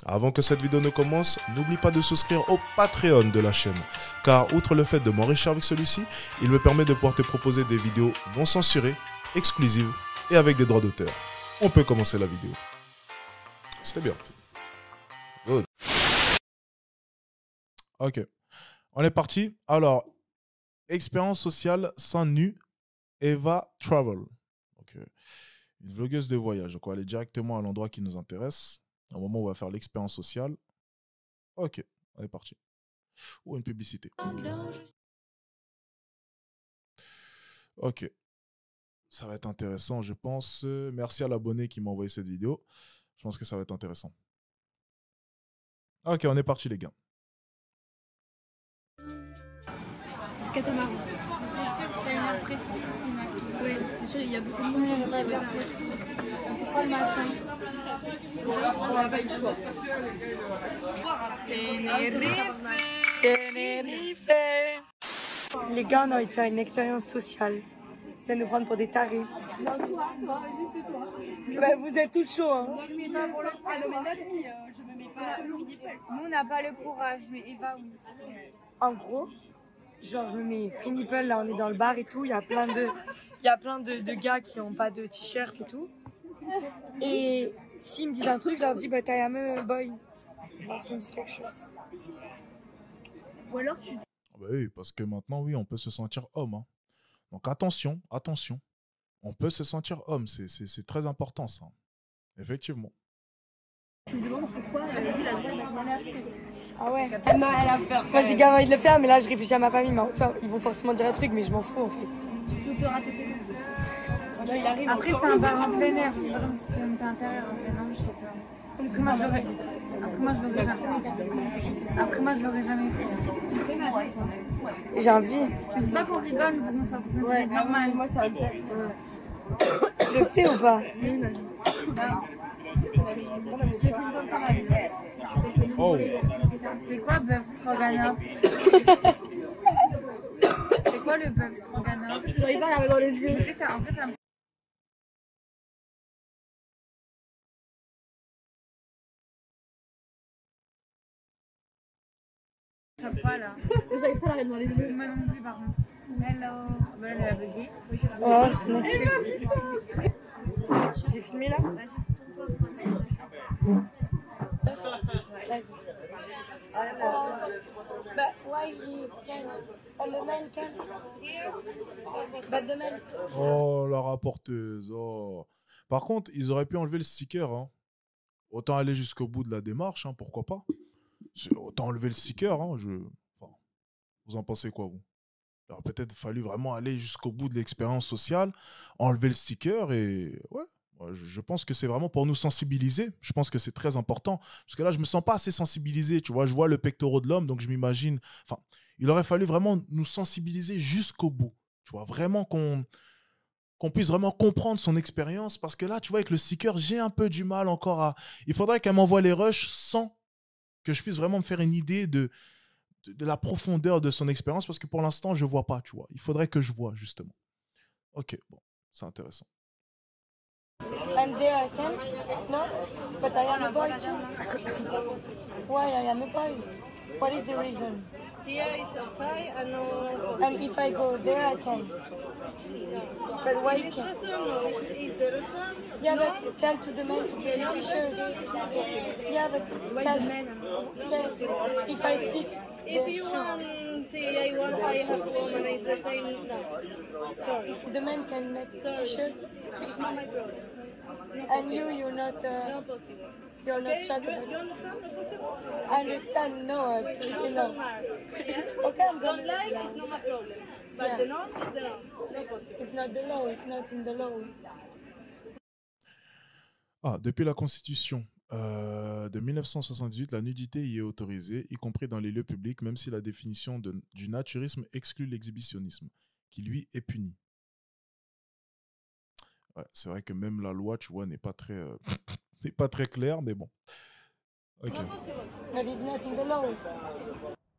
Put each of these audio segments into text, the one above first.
Avant que cette vidéo ne commence, n'oublie pas de souscrire au Patreon de la chaîne, car outre le fait de m'enrichir avec celui-ci, il me permet de pouvoir te proposer des vidéos non censurées, exclusives et avec des droits d'auteur. On peut commencer la vidéo. C'était bien. Good. Ok, on est parti. Alors, expérience sociale sans nu, Eva Travel. Okay. Une vlogueuse de voyage. Donc, on va aller directement à l'endroit qui nous intéresse. Au moment où on va faire l'expérience sociale. Ok, on est parti. Ou une publicité. Ok. Ça va être intéressant, je pense. Merci à l'abonné qui m'a envoyé cette vidéo. Je pense que ça va être intéressant. Ok, on est parti, les gars. Catamaran. C'est sûr, c'est une heure précise. Oui, c'est sûr, il y a beaucoup de monde qui va être précis. Pas le matin. On n'a pas eu le choix. Les gars, on a envie de faire une expérience sociale. Ils viennent nous prendre pour des tarés. Non, toi, juste toi. Bah, vous êtes toutes chauds, hein. Non, mais pas pour le courage. Non, mais l'admi, je me mets pas. Nous, on n'a pas le courage, mais Eva, oui. En gros, genre, je me mets free nipple, là, on est dans le bar et tout. Il y a plein de gars qui n'ont pas de t-shirt et tout. Et s'ils me disent un truc, je leur dis, bah, t'as un boy. Genre, s'ils me disent quelque chose. Ou alors, tu. Bah oui, parce que maintenant, oui, on peut se sentir homme. Hein. Donc attention, attention. On peut se sentir homme, c'est très important ça. Effectivement. Tu me demandes pourquoi elle a dit la vraie. Ah ouais. Non, elle a peur. Moi, j'ai grave envie de le faire, mais là, je réfléchis à ma famille. Mais enfin, ils vont forcément dire un truc, mais je m'en fous, en fait. Tu peux te rater tes deux. Après, c'est un bar en plein air, c'est pas comme si tu étais à l'intérieur, en plein air, je sais pas. Après, moi, je l'aurais jamais fait. J'ai envie. Je sais pas qu'on rigole, mais bon, ça se Ouais, normal. moi, ça va me faire. Je le fais ou pas? Oh, C'est quoi bœuf stroganoff? C'est quoi le bœuf stroganoff? Je n'arrive pas à regarder dans les yeux. Tu sais que ça, en fait, ça me fait pas là. Je n'arrive pas à regarder dans les yeux. Moi non plus, par contre. Hello. Ben, elle a bugué. Oh, c'est bon. J'ai filmé là? Vas-y. But why he can? And the man can? But the man... oh, la rapporteuse. Oh. Par contre, ils auraient pu enlever le sticker. Hein. Autant aller jusqu'au bout de la démarche, hein, pourquoi pas. Autant enlever le sticker. Hein, enfin, vous en pensez quoi, vous? Il aurait peut-être fallu vraiment aller jusqu'au bout de l'expérience sociale, enlever le sticker et ouais. Je pense que c'est vraiment pour nous sensibiliser. Je pense que c'est très important. Parce que là, je me sens pas assez sensibilisé. Tu vois, je vois le pectoral de l'homme, donc je m'imagine. Enfin, il aurait fallu vraiment nous sensibiliser jusqu'au bout. Tu vois, vraiment qu'on puisse vraiment comprendre son expérience. Parce que là, tu vois, avec le sticker, j'ai un peu du mal encore à. Il faudrait qu'elle m'envoie les rushs sans que je puisse vraiment me faire une idée de la profondeur de son expérience. Parce que pour l'instant, je vois pas, tu vois. Il faudrait que je vois, justement. Ok, bon, c'est intéressant. And there I can? No? But I am a boy too. Why I am a boy? What is the reason? Here is outside and no. And if I go there, I can. But why This can't? restaurant, no. Is the restaurant? Yeah, but tell to the man to get a t-shirt. Yeah, but tell if I sit If there, you want, see, I have to organize the same. No. Sorry. the man can make t-shirts. It's not my problem. And you're not, Not possible. you're not Okay, you chatable. understand? Not possible? I understand, no, it's Don't no. hard. Okay, I'm Don't gonna. like, it's not my problem. But Yeah. the norm is the norm. Not possible. It's not the law, it's not in the law. Ah, depuis la Constitution de 1978, la nudité y est autorisée, y compris dans les lieux publics, même si la définition du naturisme exclut l'exhibitionnisme, qui lui est puni. Ouais, c'est vrai que même la loi, tu vois, n'est pas très, n'est pas très claire, mais bon. Ok. Not possible. But it's not in the law.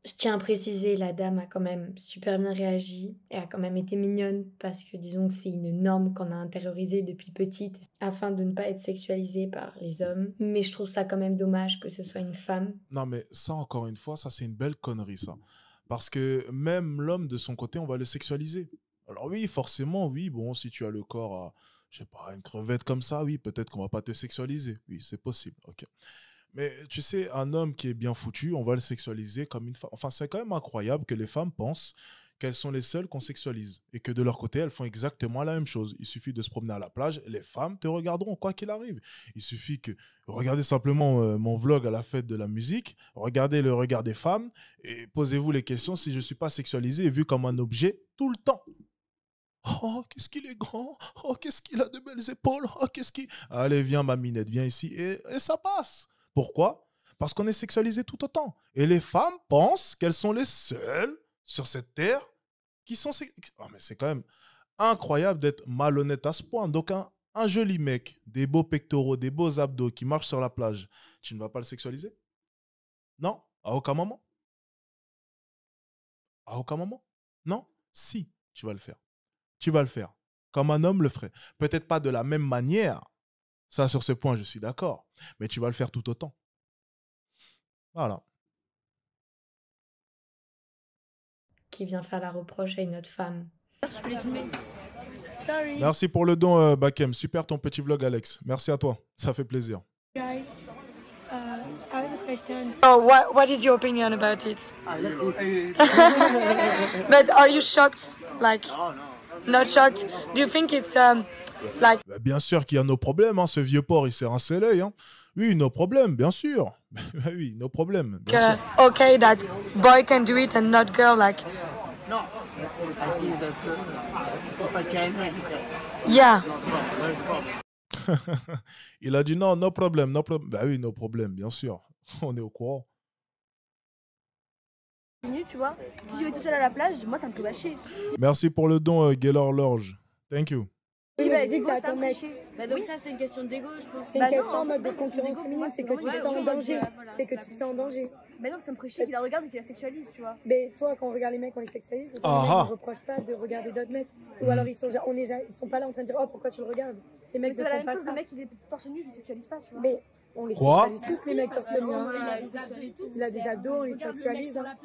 Je tiens à préciser, la dame a quand même super bien réagi et a quand même été mignonne parce que disons que c'est une norme qu'on a intériorisée depuis petite afin de ne pas être sexualisée par les hommes. Mais je trouve ça quand même dommage que ce soit une femme. Non, mais ça, encore une fois, ça, c'est une belle connerie, ça. Parce que même l'homme, de son côté, on va le sexualiser. Alors oui, forcément, oui, bon, si tu as le corps à, je sais pas, une crevette comme ça, oui, peut-être qu'on va pas te sexualiser. Oui, c'est possible, ok. Mais tu sais, un homme qui est bien foutu, on va le sexualiser comme une femme. Enfin, c'est quand même incroyable que les femmes pensent qu'elles sont les seules qu'on sexualise et que de leur côté, elles font exactement la même chose. Il suffit de se promener à la plage, les femmes te regarderont quoi qu'il arrive. Il suffit que regardez simplement mon vlog à la fête de la musique, regardez le regard des femmes et posez-vous les questions si je ne suis pas sexualisé et vu comme un objet tout le temps. Oh, qu'est-ce qu'il est grand. Oh, qu'est-ce qu'il a de belles épaules. Oh, qu'est-ce qu'il... Allez, viens, ma minette, viens ici. Et ça passe. Pourquoi? Parce qu'on est sexualisé tout autant. Et les femmes pensent qu'elles sont les seules sur cette terre qui sont... Oh, mais c'est quand même incroyable d'être malhonnête à ce point. Donc, un joli mec, des beaux pectoraux, des beaux abdos qui marche sur la plage, tu ne vas pas le sexualiser? Non? À aucun moment? À aucun moment? Non? Si, tu vas le faire. Tu vas le faire. Comme un homme le ferait. Peut-être pas de la même manière. Ça, sur ce point, je suis d'accord. Mais tu vas le faire tout autant. Voilà. Qui vient faire la reproche à une autre femme. Je peux les filmer. Sorry. Merci pour le don, Bakem. Super ton petit vlog, Alex. Merci à toi. Ça fait plaisir. Guys, I have a question. Oh, what is your opinion about it? But are you shocked? Like, not shocked? Do you think it's like? Bah, bien sûr qu'il y a nos problèmes. Hein. Ce vieux porc, il s'est rincé l'œil. Hein. Oui, nos problèmes, bien sûr. Oui, nos problèmes, bien sûr. Okay, that boy can do it and not girl, like. No, I think that if I can, you can. Yeah. Where's the problem? Il a dit non, no problème, no problème. Bah oui, nos problèmes, bien sûr. On est au courant. Tu vois, si je vais tout seul à la plage, moi ça me fait bâcher. Merci pour le don, Gaylor Lorge. Thank you. Oui, bah, vu que t'as ton mec. Bah donc ça c'est une question d'ego je pense. C'est une question en mode de concurrence féminine, c'est que tu te sens en danger. C'est que tu te sens en danger. Mais non, ça me ferait chier qu'il la regarde et qu'il la sexualise, tu vois. Mais toi, quand on regarde les mecs, on les sexualise, les Ah mecs ah. ne reprochent pas de regarder d'autres mecs. Ou alors ils sont pas là en train de dire oh pourquoi tu le regardes. Les mecs C'est ne la font même pas chose, ça. le mec il est torse nu, je le sexualise pas, tu vois. Mais on les Quoi? sexualise tous les mecs torse nu. Hein. Il a des abdos, on les sexualise. Hein.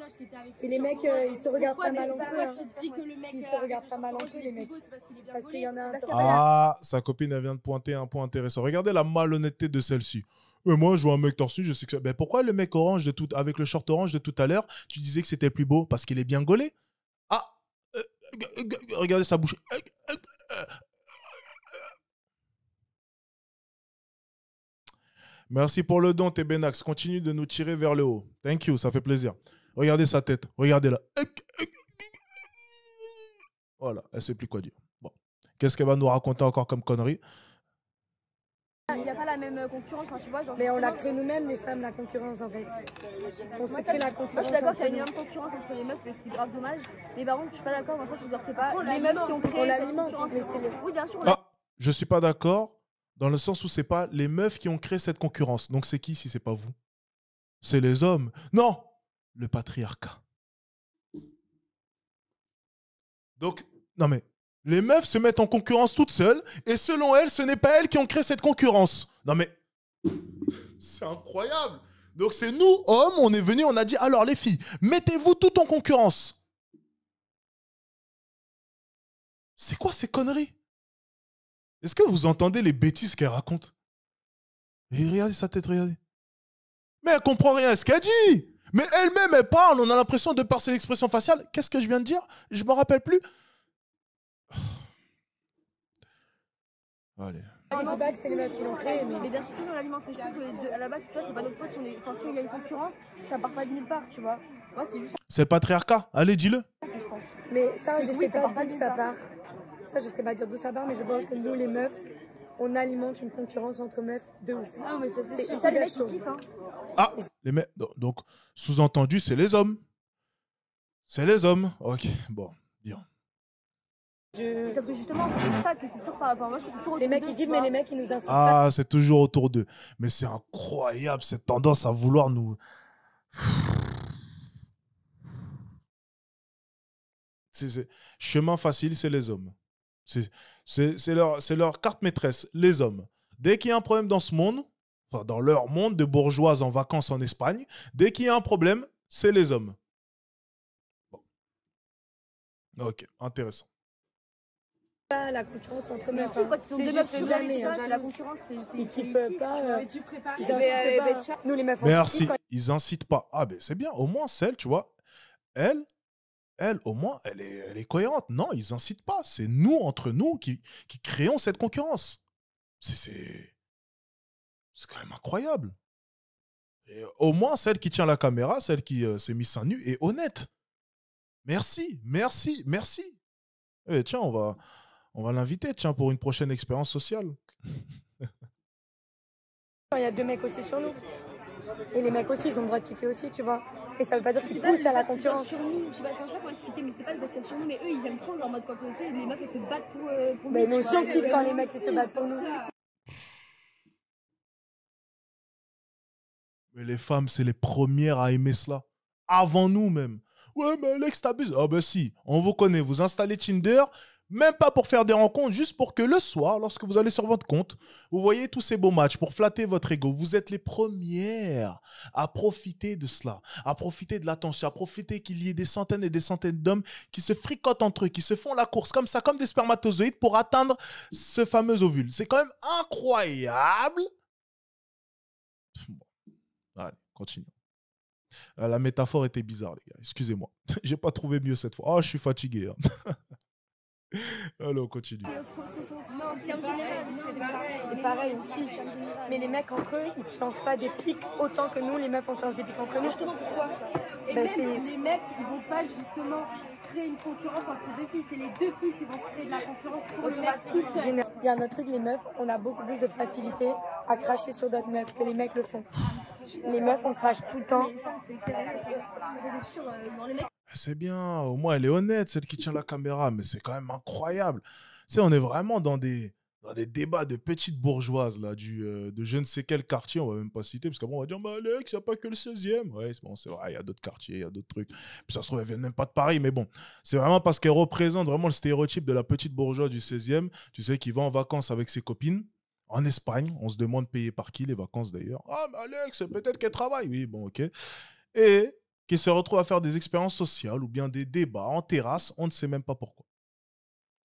Et les mecs, ils se regardent pas mal entre eux. Hein. Ils se regardent pas mal entre eux, les mecs. Parce qu'il y en a un. Ah, sa copine, elle vient de pointer un point intéressant. Regardez la malhonnêteté de celle-ci. Mais moi, je vois un mec torse nu, je sais que... Ben, pourquoi le mec orange avec le short orange de tout à l'heure, tu disais que c'était plus beau? Parce qu'il est bien gaulé? Ah, regardez sa bouche. Merci pour le don, Tebenax. Continue de nous tirer vers le haut. Thank you, ça fait plaisir. Regardez sa tête. Regardez-la. Voilà, elle sait plus quoi dire. Bon. Qu'est-ce qu'elle va nous raconter encore comme connerie? Il n'y a pas la même concurrence, enfin, tu vois. Genre, Mais on la crée nous-mêmes, les femmes, la concurrence en fait. On se crée la concurrence. Moi je suis d'accord entre qu'il y a une nous. énorme concurrence entre les meufs et que c'est grave dommage. Mais par contre, je suis pas d'accord, moi je ne sais pas. Les meufs qui ont créé. On cette l'alimente, concurrence- mais c'est les- Oui, bien sûr. Ah, je suis pas d'accord dans le sens où c'est pas les meufs qui ont créé cette concurrence. Donc c'est qui si c'est pas vous? C'est les hommes. Non, le patriarcat. Donc, non mais, les meufs se mettent en concurrence toutes seules et selon elles, ce n'est pas elles qui ont créé cette concurrence. Non mais, c'est incroyable. Donc c'est nous, hommes, on est venus, on a dit, alors les filles, mettez-vous toutes en concurrence. C'est quoi ces conneries? Est-ce que vous entendez les bêtises qu'elle raconte? Et regardez sa tête, regardez. Mais elle comprend rien à ce qu'elle dit. Mais elle-même, elle parle, on a l'impression de par ses expressions faciales. Qu'est-ce que je viens de dire? Je me rappelle plus. Allez. Je dis pas que c'est les mecs qui l'ont créé, mais Mais bien sûr, on l'alimente. Je trouve que à la base, tu vois, c'est pas notre faute si on est. Enfin, si il y a une concurrence, ça part pas de nulle part, tu vois. Moi, c'est juste C'est le patriarcat. Allez, dis-le. ça que je pense. Mais ça, je Oui, sais ça pas part pas d'où de ça nulle part. Ça, je sais pas dire d'où ça part, mais je pense que nous, les meufs, on alimente une concurrence entre meufs de ouf. Ah, mais ça, c'est C'est sûr. hyper Ça, les mecs, chaud. ils kiffent, hein. Ah, les mecs. Donc, sous-entendu, c'est les hommes. C'est les hommes. Ok, bon, bien. Sauf que justement, c'est ça que c'est toujours pas. Enfin, moi, je trouve que c'est toujours Les autour mecs, d'eux, ils tu kiffent, vois. mais les mecs, ils nous insultent pas. Ah, c'est toujours autour d'eux. Mais c'est incroyable, cette tendance à vouloir nous... Chemin facile, c'est les hommes. C'est leur carte maîtresse, les hommes. Dès qu'il y a un problème dans ce monde, enfin dans leur monde de bourgeoises en vacances en Espagne, dès qu'il y a un problème, c'est les hommes. Bon. Ok, intéressant. Pas la concurrence entre meufs. Quand ils sont C'est deux meufs juste sur jamais. la concurrence, c'est Ils kiffent pas. Mais tu prépares. Ils incitent pas. Nous, les meufs, on Merci, kiffe quand ils incitent pas. Ah ben c'est bien, au moins celle, tu vois, elle, au moins, elle est cohérente. Non, ils incitent pas. C'est nous, entre nous, qui créons cette concurrence. C'est quand même incroyable. Et au moins, celle qui tient la caméra, celle qui s'est mise seins nus, est honnête. Merci, merci, merci. Eh, tiens, on va l'inviter, tiens, pour une prochaine expérience sociale. il y a 2 mecs aussi sur nous. Et les mecs aussi, ils ont le droit de kiffer aussi, tu vois. Et ça veut pas dire qu'ils poussent à la concurrence. Sur nous, je sais pas comment expliquer, mais c'est pas le fait sur nous, mais eux ils aiment trop, genre en mode quand tu sais, les meufs elles se battent pour Mais nous, nous tu aussi, vois. on kiffe quand les mecs ils se battent pour nous. Mais les femmes, c'est les premières à aimer cela. Avant nous même. Ouais, mais Alex, t'abuses. Ah ben si, on vous connaît. Vous installez Tinder, même pas pour faire des rencontres, juste pour que le soir, lorsque vous allez sur votre compte, vous voyez tous ces beaux matchs pour flatter votre ego. Vous êtes les premières à profiter de cela, à profiter de l'attention, à profiter qu'il y ait des centaines et des centaines d'hommes qui se fricotent entre eux, qui se font la course comme ça, comme des spermatozoïdes pour atteindre ce fameux ovule. C'est quand même incroyable. Bon. Allez, continuons. La métaphore était bizarre, les gars. Excusez-moi. J'ai pas trouvé mieux cette fois. Oh, je suis fatigué. Hein. Allez, on continue. C'est pareil, on kiffe. Mais les mecs entre eux, ils se lancent pas des pics autant que nous, les meufs, on se lance des pics entre nous. Justement pourquoi et Ben, même les mecs ils vont pas justement créer une concurrence entre deux filles, c'est les deux filles qui vont se créer de la concurrence pour les mecs toutes seules. Il y a un autre truc, les meufs, on a beaucoup plus de facilité à cracher sur d'autres meufs que les mecs le font. Les meufs, on crache tout le temps. C'est sûr, dans les mecs. C'est bien, au moins elle est honnête, celle qui tient la caméra, mais c'est quand même incroyable. Tu sais, on est vraiment dans des débats de petites bourgeoises, là, de je ne sais quel quartier, on va même pas citer, parce qu'après on va dire, bah Alex, il n'y a pas que le 16e. Ouais, bon, c'est vrai, il y a d'autres quartiers, il y a d'autres trucs. Puis ça se trouve, elles viennent même pas de Paris, mais bon, c'est vraiment parce qu'elles représentent vraiment le stéréotype de la petite bourgeoise du 16e, tu sais, qui va en vacances avec ses copines. En Espagne, on se demande payer par qui les vacances d'ailleurs. Ah, mais Alex, peut-être qu'elle travaille. Oui, bon, ok. Et qui se retrouve à faire des expériences sociales ou bien des débats en terrasse, on ne sait même pas pourquoi.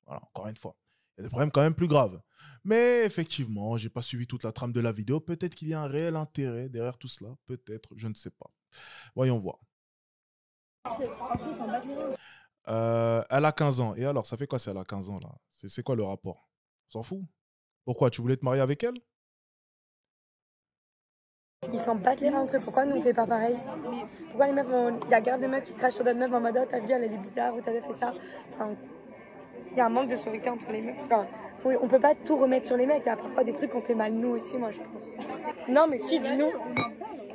Voilà, encore une fois. Il y a des problèmes quand même plus graves. Mais effectivement, je n'ai pas suivi toute la trame de la vidéo. Peut-être qu'il y a un réel intérêt derrière tout cela. Peut-être, je ne sais pas. Voyons voir. Elle a 15 ans. Et alors, ça fait quoi si elle a 15 ans là? C'est quoi le rapport? On s'en fout? Pourquoi? Tu voulais te marier avec elle? Ils s'en battent les reins entre eux. Pourquoi nous on fait pas pareil? Pourquoi les meufs, il y a garde de meufs qui crachent sur d'autres meufs en mode oh, t'as vu, elle est bizarre ou t'avais fait ça. Enfin, il y a un manque de sororité entre les meufs. Enfin, on peut pas tout remettre sur les mecs. Il y a parfois des trucs qu'on fait mal nous aussi, moi je pense. Non, mais si, dis-nous.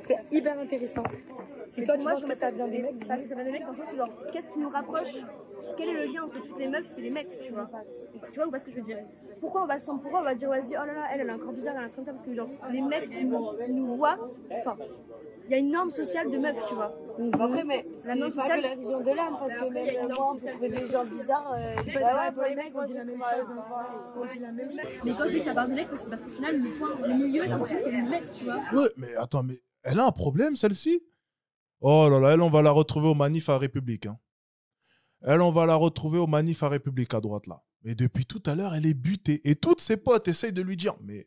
C'est hyper intéressant. Si toi tu penses que ça vient des mecs, Ça vient des mecs dans le sens où, genre, qu'est-ce qui nous rapproche? Quel est le lien entre toutes les meufs? C'est les mecs, tu vois. Tu vois ou pas ce que je veux dire? Pourquoi on va dire, vas-y, oh là là, elle est encore bizarre, elle est comme ça, parce que genre, les mecs, ils nous voient. Enfin, il y a une norme sociale de meufs, tu vois. Après, mais La c'est norme pas sociale- que la vision de l'âme, parce que il y a une même norme moi, on peut sociale. trouver des gens bizarres. Pour les mecs, on dit la même chose. On dit la même chose. Mais quand je dis que ça parle de mecs, c'est parce qu'au final, le milieu, c'est les mecs, tu vois. Ouais, mais attends, mais elle a un problème, celle-ci? Oh là là, elle, on va la retrouver au manif à République. Hein. Elle, on va la retrouver au manif à République à droite, là. Mais depuis tout à l'heure, elle est butée. Et toutes ses potes essayent de lui dire, mais,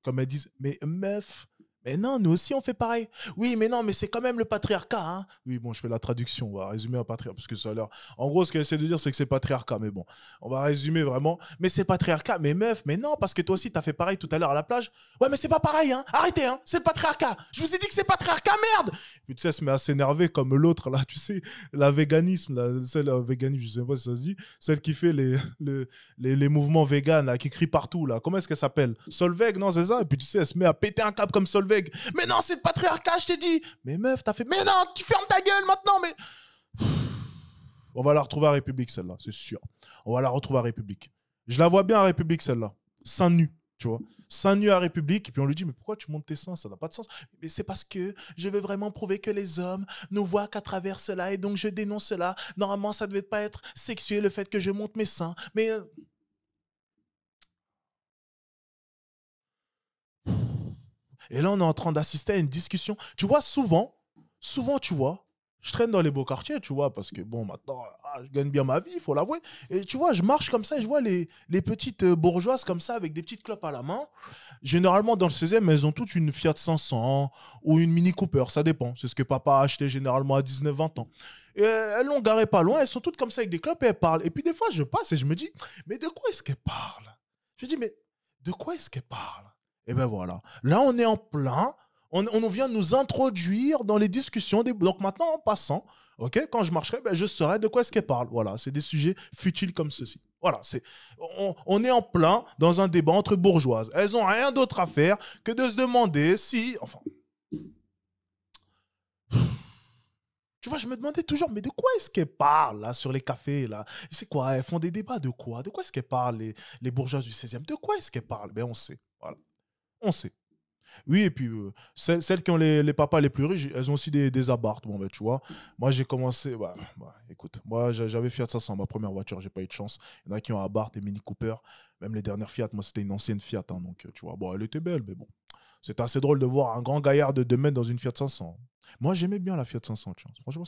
comme elles disent, mais meuf, mais non, nous aussi, on fait pareil. Oui, mais non, mais c'est quand même le patriarcat. Hein. Oui, bon, je fais la traduction. On va résumer un patriarcat. Parce que ça a l'air. En gros, ce qu'elle essaie de dire, c'est que c'est patriarcat. Mais bon, on va résumer vraiment. Mais c'est patriarcat. Mais meuf, mais non, parce que toi aussi, t'as fait pareil tout à l'heure à la plage. Ouais, mais c'est pas pareil. Hein. Arrêtez, hein. C'est le patriarcat. Je vous ai dit que c'est patriarcat, merde. Puis tu sais, elle se met à s'énerver comme l'autre, là. Tu sais, la véganisme, là, celle, véganisme, je sais pas si ça se dit. Celle qui fait les mouvements véganes, là, qui crie partout, là. Comment est-ce qu'elle s'appelle? Solveig, non, c'est ça? Et puis tu sais, elle se met à péter un câble comme Solveig. Mais non, c'est le patriarcat, je t'ai dit. Mais meuf, t'as fait. Mais non, tu fermes ta gueule maintenant, mais. On va la retrouver à République, celle-là, c'est sûr. On va la retrouver à République. Je la vois bien à République, celle-là. Seins nus. Tu vois, seins nus à République, et puis on lui dit, mais pourquoi tu montes tes seins? Ça n'a pas de sens. Mais c'est parce que je veux vraiment prouver que les hommes ne voient qu'à travers cela, et donc je dénonce cela. Normalement, ça ne devait pas être sexué, le fait que je monte mes seins. Mais... Et là, on est en train d'assister à une discussion. Tu vois, souvent, tu vois, je traîne dans les beaux quartiers, tu vois, parce que bon, maintenant, je gagne bien ma vie, il faut l'avouer. Et tu vois, je marche comme ça et je vois les petites bourgeoises comme ça, avec des petites clopes à la main. Généralement, dans le 16e, elles ont toutes une Fiat 500 ou une Mini Cooper, ça dépend. C'est ce que papa a acheté généralement à 19-20 ans. Et elles l'ont garé pas loin, elles sont toutes comme ça avec des clopes et elles parlent. Et puis des fois, je passe et je me dis, mais de quoi est-ce qu'elles parlent? Je dis, mais de quoi est-ce qu'elles parlent? Et ben voilà. Là, on est en plein. On vient nous introduire dans les discussions. Donc maintenant, en passant, ok, quand je marcherai, ben, je saurai de quoi est-ce qu'elle parle. Voilà, c'est des sujets futiles comme ceci. Voilà, on est en plein dans un débat entre bourgeoises. Elles n'ont rien d'autre à faire que de se demander si... Enfin... Tu vois, je me demandais toujours, mais de quoi est-ce qu'elles parlent là, sur les cafés là? C'est quoi? Elles font des débats de quoi? De quoi est-ce qu'elles parlent, les bourgeoises du 16e? De quoi est-ce qu'elles parlent? Ben on sait, voilà. On sait. Oui, et puis celles qui ont les papas les plus riches, elles ont aussi des abarth. Bon, ben, tu vois, moi j'ai commencé. Écoute, moi j'avais Fiat 500, ma première voiture, j'ai pas eu de chance. Il y en a qui ont abarth et Mini Cooper, même les dernières Fiat. Moi c'était une ancienne Fiat, hein, donc tu vois, bon, elle était belle, mais bon. C'était assez drôle de voir un grand gaillard de 2 mètres dans une Fiat 500. Moi j'aimais bien la Fiat 500, tu vois. Franchement,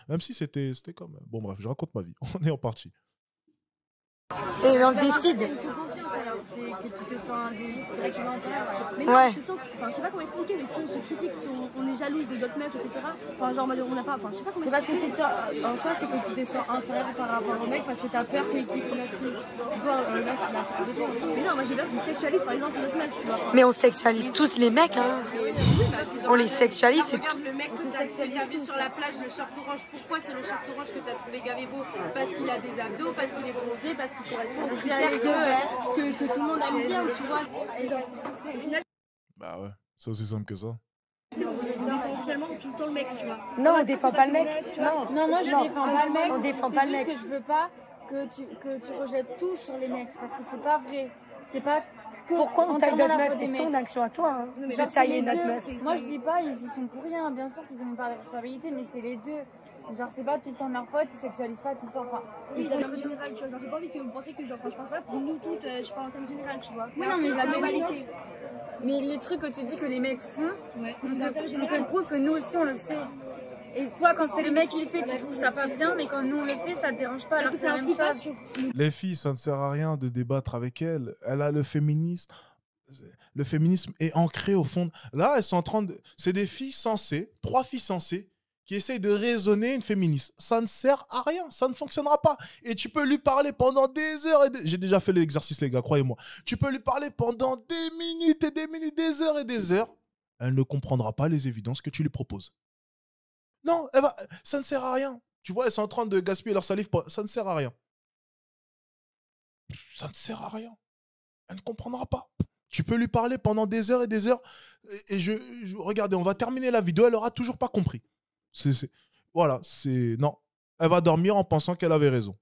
même si c'était comme. Bon, bref, je raconte ma vie. On est en partie. Et on le décide. C'est que tu te sens directement en colère. Mais Ouais. je sais pas comment expliquer, mais si on se critique, si on est jaloux de d'autres meufs, etc. Enfin, genre, on n'a pas. Enfin, je sais pas comment. C'est parce que tu te sens. En soi, c'est que tu te sens inférieur par rapport au mec parce que t'as peur qu'il kiffe notre truc. Bon, là, c'est la fin de toi. Mais non, moi j'ai peur qu'ils sexualisent par exemple d'autres meufs, tu vois. Mais on sexualise tous les mecs, hein. On les sexualise, c'est Regarde tout. le mec que t'as vu sur la plage, le short orange. Pourquoi c'est le short orange que t'as trouvé gavé beau? Parce qu'il a des abdos, parce qu'il est bronzé, parce qu'il correspond aux critères que tout le monde aime bien, tu vois. Et genre, au final, Bah ouais, c'est aussi simple que ça. on défend finalement tout le temps le mec, tu vois. Non, on défend pas le mec. Non, moi je défends pas le mec. On défend pas le mec. C'est juste que je veux pas que tu rejettes tout sur les mecs parce que c'est pas vrai. C'est pas que Pourquoi on taille entièrement notre la meuf? faute des C'est ton mecs. action à toi. Hein. mais De genre, tailler C'est les notre deux. meuf. Moi je dis pas ils y sont pour rien, bien sûr qu'ils ont pas de responsabilité, mais c'est les deux. Genre c'est pas tout le temps de leur faute, ils sexualisent pas tout le temps. Enfin, Oui, dans le général, tu vois. Genre, j'ai pas envie que vous pensiez que, genre, enfin, je parle pas pour nous toutes, je parle en termes général, tu vois. oui, non, mais la c'est globalité. Mais les trucs que tu dis que les mecs font, Ouais, on te le prouve que nous aussi on le fait. Et toi, quand c'est le mec qui le fait, tu trouves ça pas bien, mais quand nous on le fait, ça te dérange pas, alors que c'est la même chose. Les filles, ça ne sert à rien de débattre avec elles. Elle a le féminisme. Le féminisme est ancré au fond. Là, elles sont en train de. C'est des filles sensées, 3 filles sensées, qui essayent de raisonner une féministe. Ça ne sert à rien, ça ne fonctionnera pas. Et tu peux lui parler pendant des heures et des... J'ai déjà fait l'exercice, les gars, croyez-moi. Tu peux lui parler pendant des minutes et des minutes, des heures et des heures. Elle ne comprendra pas les évidences que tu lui proposes. Non, ça ne sert à rien. Tu vois, elles sont en train de gaspiller leur salive. Ça ne sert à rien. Ça ne sert à rien. Elle ne comprendra pas. Tu peux lui parler pendant des heures et des heures. Et regardez, on va terminer la vidéo, elle aura toujours pas compris. Voilà, non. Elle va dormir en pensant qu'elle avait raison.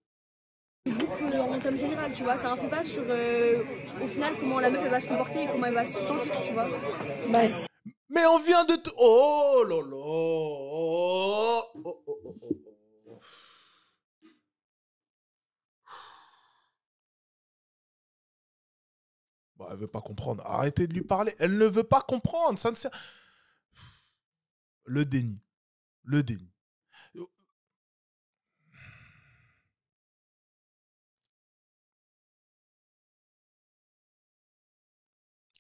En termes général, tu vois, ça influe pas sur, au final, comment la meuf elle va se comporter et comment elle va se sentir, tu vois. Bah, Mais on vient de... Oh là là. Oh, oh, oh, oh, oh. Bah, elle veut pas comprendre. Arrêtez de lui parler. Elle ne veut pas comprendre. Ça ne sert... Le déni. Le déni.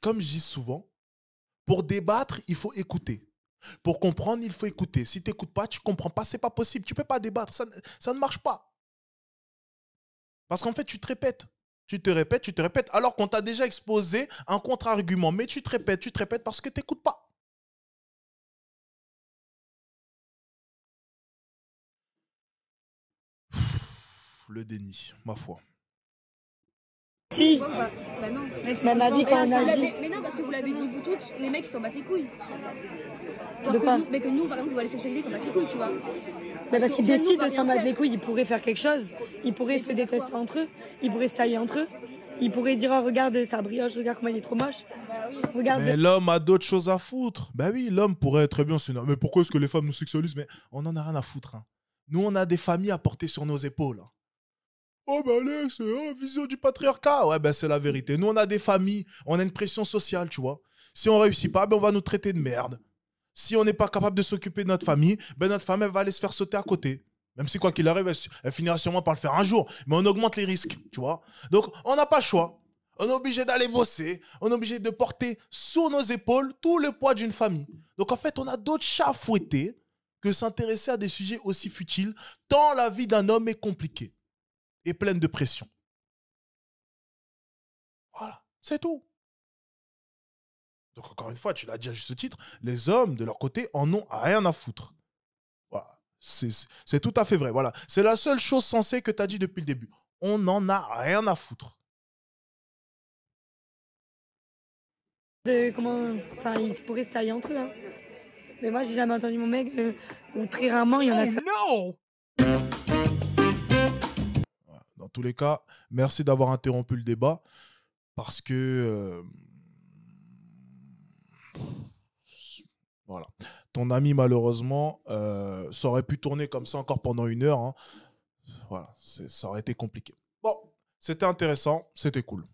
Comme je dis souvent, pour débattre, il faut écouter. Pour comprendre, il faut écouter. Si tu n'écoutes pas, tu ne comprends pas, c'est pas possible. Tu ne peux pas débattre, ça ne marche pas. Parce qu'en fait, tu te répètes. Tu te répètes, alors qu'on t'a déjà exposé un contre-argument. Mais tu te répètes parce que tu n'écoutes pas. Le déni, ma foi. si. Bah non. Même avis quand on agit. Mais non, parce que vous l'avez dit vous toutes, les mecs ils s'en battent les couilles. De quoi? Mais que nous, par exemple, on va les sexualiser, ils s'en battent les couilles, tu vois. Mais parce qu'ils qu'au final, nous, on décident va de s'en rien battre faire. les couilles, ils pourraient faire quelque chose. Ils pourraient se détester entre eux, ils pourraient se tailler entre eux. Il pourrait dire oh, regarde sa brioche, regarde comment il est trop moche. Regarde. Mais l'homme a d'autres choses à foutre. Ben oui, l'homme pourrait très bien se... Mais pourquoi est-ce que les femmes nous sexualisent? Mais on en a rien à foutre. Hein. Nous, on a des familles à porter sur nos épaules. Oh ben Alex, vision du patriarcat. Ouais, ben c'est la vérité. Nous, on a des familles, on a une pression sociale, tu vois. Si on réussit pas, ben on va nous traiter de merde. Si on n'est pas capable de s'occuper de notre famille, ben notre femme, elle va aller se faire sauter à côté. Même si quoi qu'il arrive, elle finira sûrement par le faire un jour. Mais on augmente les risques, tu vois. Donc, on n'a pas le choix. On est obligé d'aller bosser. On est obligé de porter sur nos épaules tout le poids d'une famille. Donc, en fait, on a d'autres chats à fouetter que s'intéresser à des sujets aussi futiles, tant la vie d'un homme est compliquée et pleine de pression. Voilà, c'est tout. Donc, encore une fois, tu l'as dit à juste titre, les hommes, de leur côté, en ont rien à foutre. Voilà. C'est tout à fait vrai. Voilà. C'est la seule chose sensée que tu as dit depuis le début. On n'en a rien à foutre. Enfin, ils pourraient se tailler entre eux. Hein. Mais moi, j'ai jamais entendu mon mec, ou très rarement, il y en a ça. No! Dans tous les cas, merci d'avoir interrompu le débat parce que voilà. Ton ami, malheureusement, ça aurait pu tourner comme ça encore pendant 1 heure. Hein. Voilà, ça aurait été compliqué. Bon, c'était intéressant, c'était cool.